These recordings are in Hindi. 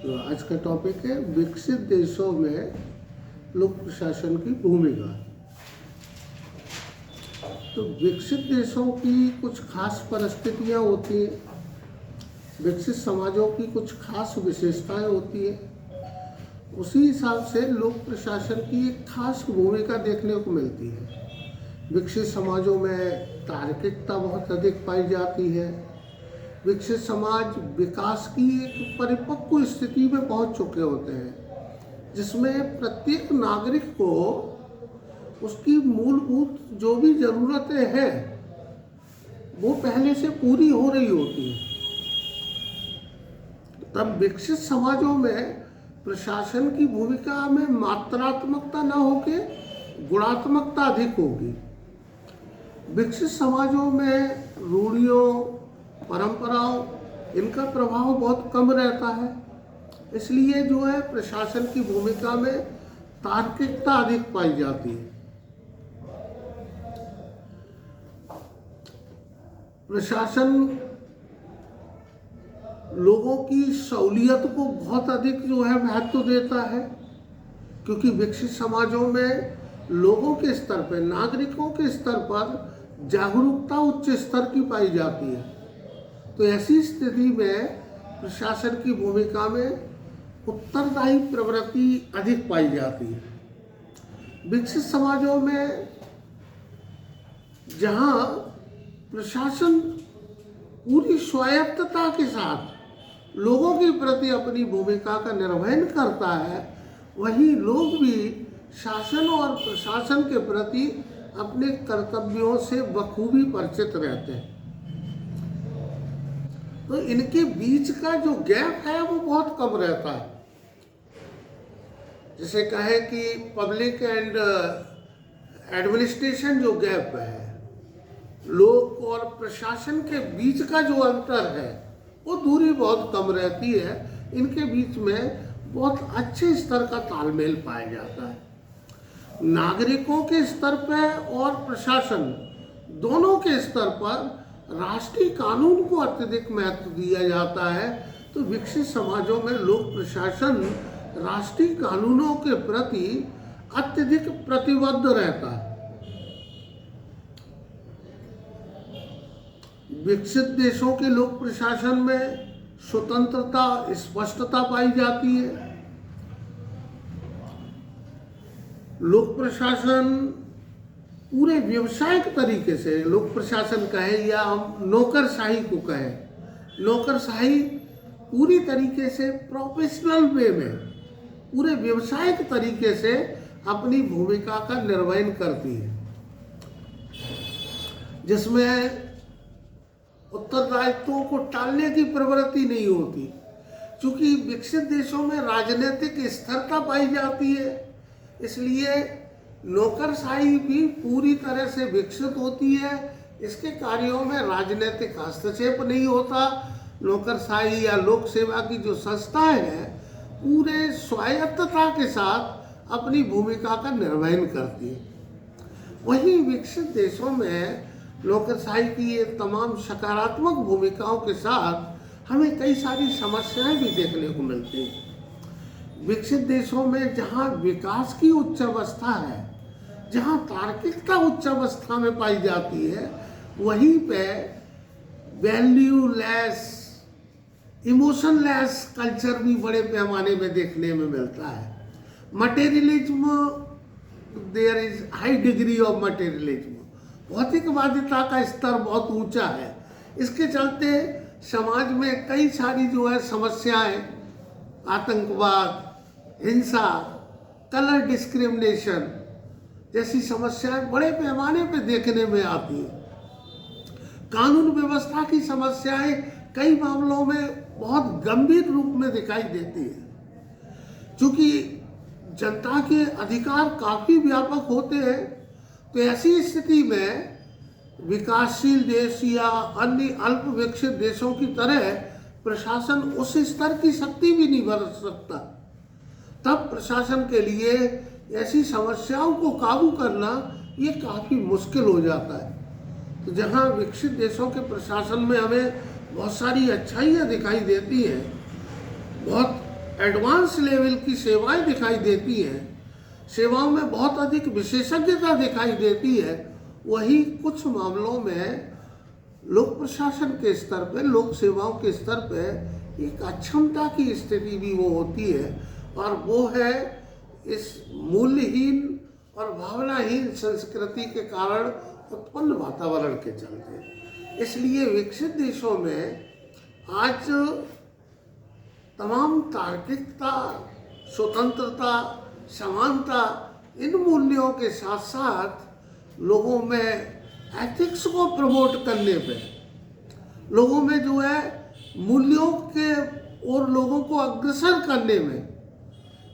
तो आज का टॉपिक है विकसित देशों में लोक प्रशासन की भूमिका। तो विकसित देशों की कुछ खास परिस्थितियां होती हैं, विकसित समाजों की कुछ खास विशेषताएं होती हैं। उसी हिसाब से लोक प्रशासन की एक खास भूमिका देखने को मिलती है। विकसित समाजों में तार्किकता बहुत अधिक पाई जाती है। विकसित समाज विकास की एक परिपक्व स्थिति में पहुंच चुके होते हैं, जिसमें प्रत्येक नागरिक को उसकी मूलभूत जो भी ज़रूरतें हैं वो पहले से पूरी हो रही होती हैं। तब विकसित समाजों में प्रशासन की भूमिका में मात्रात्मकता न होके गुणात्मकता अधिक होगी। विकसित समाजों में रूढ़ियों, परंपराओं, इनका प्रभाव बहुत कम रहता है। इसलिए जो है प्रशासन की भूमिका में तार्किकता अधिक पाई जाती है। प्रशासन लोगों की सहूलियत को बहुत अधिक जो है महत्व देता है, क्योंकि विकसित समाजों में लोगों के स्तर पर, नागरिकों के स्तर पर जागरूकता उच्च स्तर की पाई जाती है। तो ऐसी स्थिति में प्रशासन की भूमिका में उत्तरदायी प्रवृत्ति अधिक पाई जाती है। विकसित समाजों में जहाँ प्रशासन पूरी स्वायत्तता के साथ लोगों के प्रति अपनी भूमिका का निर्वहन करता है, वहीं लोग भी शासन और प्रशासन के प्रति अपने कर्तव्यों से बखूबी परिचित रहते हैं। तो इनके बीच का जो गैप है वो बहुत कम रहता है। जैसे कहें कि पब्लिक एंड एडमिनिस्ट्रेशन जो गैप है, लोक और प्रशासन के बीच का जो अंतर है वो दूरी बहुत कम रहती है। इनके बीच में बहुत अच्छे स्तर का तालमेल पाया जाता है। नागरिकों के स्तर पर और प्रशासन दोनों के स्तर पर राष्ट्रीय कानून को अत्यधिक महत्व दिया जाता है। तो विकसित समाजों में लोक प्रशासन राष्ट्रीय कानूनों के प्रति अत्यधिक प्रतिबद्ध रहता है। विकसित देशों के लोक प्रशासन में स्वतंत्रता, स्पष्टता पाई जाती है। लोक प्रशासन पूरे व्यावसायिक तरीके से, लोक प्रशासन कहें या हम नौकरशाही को कहें, नौकरशाही पूरी तरीके से प्रोफेशनल वे में, पूरे व्यावसायिक तरीके से अपनी भूमिका का निर्वहन करती है, जिसमें उत्तरदायित्वों को टालने की प्रवृत्ति नहीं होती। क्योंकि विकसित देशों में राजनीतिक स्थिरता पाई जाती है, इसलिए नौकरशाही भी पूरी तरह से विकसित होती है। इसके कार्यों में राजनीतिक हस्तक्षेप नहीं होता। नौकरशाही या लोक सेवा की जो संस्थाएं हैं पूरे स्वायत्तता के साथ अपनी भूमिका का निर्वहन करती है। वहीं विकसित देशों में नौकरशाही की ये तमाम सकारात्मक भूमिकाओं के साथ हमें कई सारी समस्याएं भी देखने को मिलती हैं। विकसित देशों में जहाँ विकास की उच्च अवस्था है, जहाँ तार्किकता उच्च अवस्था में पाई जाती है, वहीं पे वैल्यूलेस, इमोशनलेस कल्चर भी बड़े पैमाने में देखने में मिलता है। Materialism, there is high degree of materialism, भौतिकवादिता का स्तर बहुत ऊंचा है। इसके चलते समाज में कई सारी जो है समस्याएं, आतंकवाद, हिंसा, कलर डिस्क्रिमिनेशन जैसी समस्याएं बड़े पैमाने पर देखने में आती हैं। कानून व्यवस्था की समस्याएं कई मामलों में बहुत गंभीर रूप में दिखाई देती है। चूँकि जनता के अधिकार काफ़ी व्यापक होते हैं, तो ऐसी स्थिति में विकासशील देश या अन्य अल्प विकसित देशों की तरह प्रशासन उस स्तर की शक्ति भी नहीं बरत सकता। तब प्रशासन के लिए ऐसी समस्याओं को काबू करना ये काफ़ी मुश्किल हो जाता है। तो जहाँ विकसित देशों के प्रशासन में हमें बहुत सारी अच्छाइयाँ दिखाई देती हैं, बहुत एडवांस लेवल की सेवाएं दिखाई देती हैं, सेवाओं में बहुत अधिक विशेषज्ञता दिखाई देती है, वही कुछ मामलों में लोक प्रशासन के स्तर पे, लोक सेवाओं के स्तर पे एक अक्षमता की स्थिति भी वो होती है, और वो है इस मूल्यहीन और भावनाहीन संस्कृति के कारण उत्पन्न वातावरण के चलते। इसलिए विकसित देशों में आज तमाम तार्किकता, स्वतंत्रता, समानता, इन मूल्यों के साथ साथ लोगों में एथिक्स को प्रमोट करने पे, लोगों में जो है मूल्यों के और लोगों को अग्रसर करने में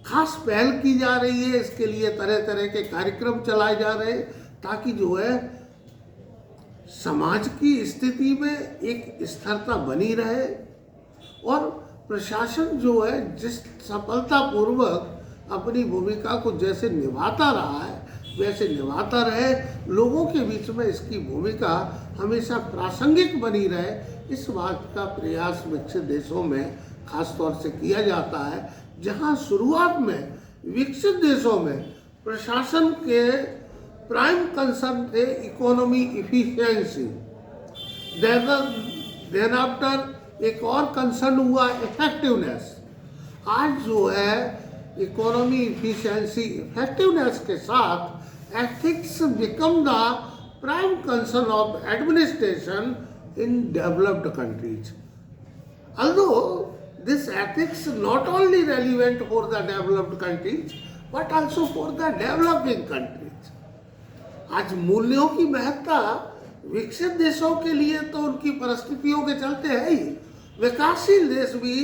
खास पहल की जा रही है। इसके लिए तरह तरह के कार्यक्रम चलाए जा रहे हैं ताकि जो है समाज की स्थिति में एक स्थिरता बनी रहे, और प्रशासन जो है जिस सफलतापूर्वक अपनी भूमिका को जैसे निभाता रहा है वैसे निभाता रहे, लोगों के बीच में इसकी भूमिका हमेशा प्रासंगिक बनी रहे, इस बात का प्रयास विकसित देशों में खास तौर से किया जाता है। जहां शुरुआत में विकसित देशों में प्रशासन के प्राइम कंसर्न थे इकोनॉमी इफिशिएंसी, देन आफ्टर एक और कंसर्न हुआ इफेक्टिवनेस। आज जो है इकोनॉमी इफिशिएंसी, इफेक्टिवनेस के साथ ethics become the prime concern of administration in developed countries. Although this ethics not only relevant for the developed countries but also for the developing countries. आज मूल्यों की महत्ता विकसित देशों के लिए तो उनकी परिस्थितियों के चलते है ही, विकासशील देश भी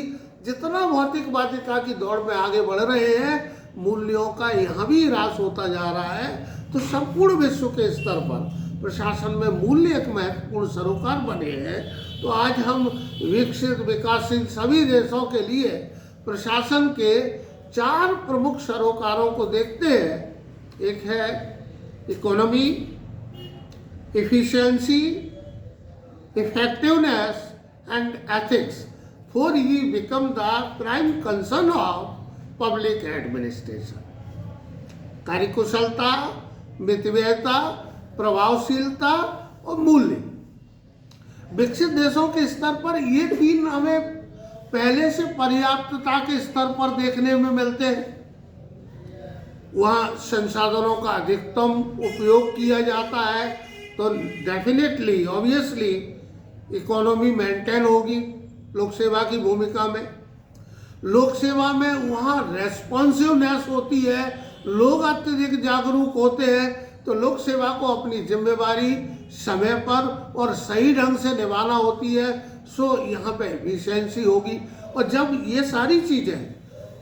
जितना भौतिकवादिता की दौड़ में आगे बढ़ रहे हैं, मूल्यों का यहाँ भी ह्रास होता जा रहा है। तो संपूर्ण विश्व के स्तर पर प्रशासन में मूल्य एक महत्वपूर्ण सरोकार बने हैं। तो आज हम विकसित विकासशील सभी देशों के लिए प्रशासन के 4 प्रमुख सरोकारों को देखते हैं। एक है economy, efficiency, effectiveness and ethics, for ye become the prime concern of public administration. कार्यकुशलता, मितव्ययता, प्रभावशीलता और मूल्य। विकसित देशों के स्तर पर ये 3 हमें पहले से पर्याप्तता के स्तर पर देखने में मिलते हैं। वहाँ संसाधनों का अधिकतम उपयोग किया जाता है, तो डेफिनेटली ऑब्वियसली इकोनॉमी मेंटेन होगी लोक सेवा की भूमिका में। लोक सेवा में वहाँ रेस्पॉन्सिवनेस होती है, लोग अत्यधिक जागरूक होते हैं, तो लोक सेवा को अपनी जिम्मेवारी समय पर और सही ढंग से निभाना होती है। सो यहाँ पे एफिशिएंसी होगी, और जब ये सारी चीज़ें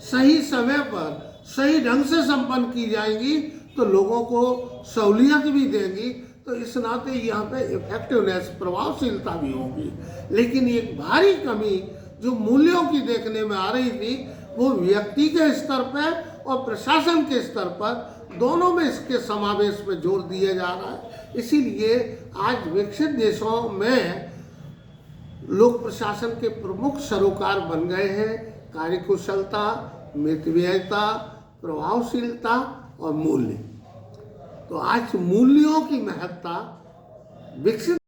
सही समय पर सही ढंग से संपन्न की जाएंगी तो लोगों को सहूलियत भी देंगी, तो इस नाते यहाँ पे इफेक्टिवनेस, प्रभावशीलता भी होगी। लेकिन एक भारी कमी जो मूल्यों की देखने में आ रही थी, वो व्यक्ति के स्तर पर और प्रशासन के स्तर पर, दोनों में इसके समावेश पे जोर दिया जा रहा है। इसीलिए आज विकसित देशों में लोक प्रशासन के प्रमुख सरोकार बन गए हैं कार्यकुशलता, मितव्ययता, प्रभावशीलता और मूल्य। तो आज मूल्यों की महत्ता विकसित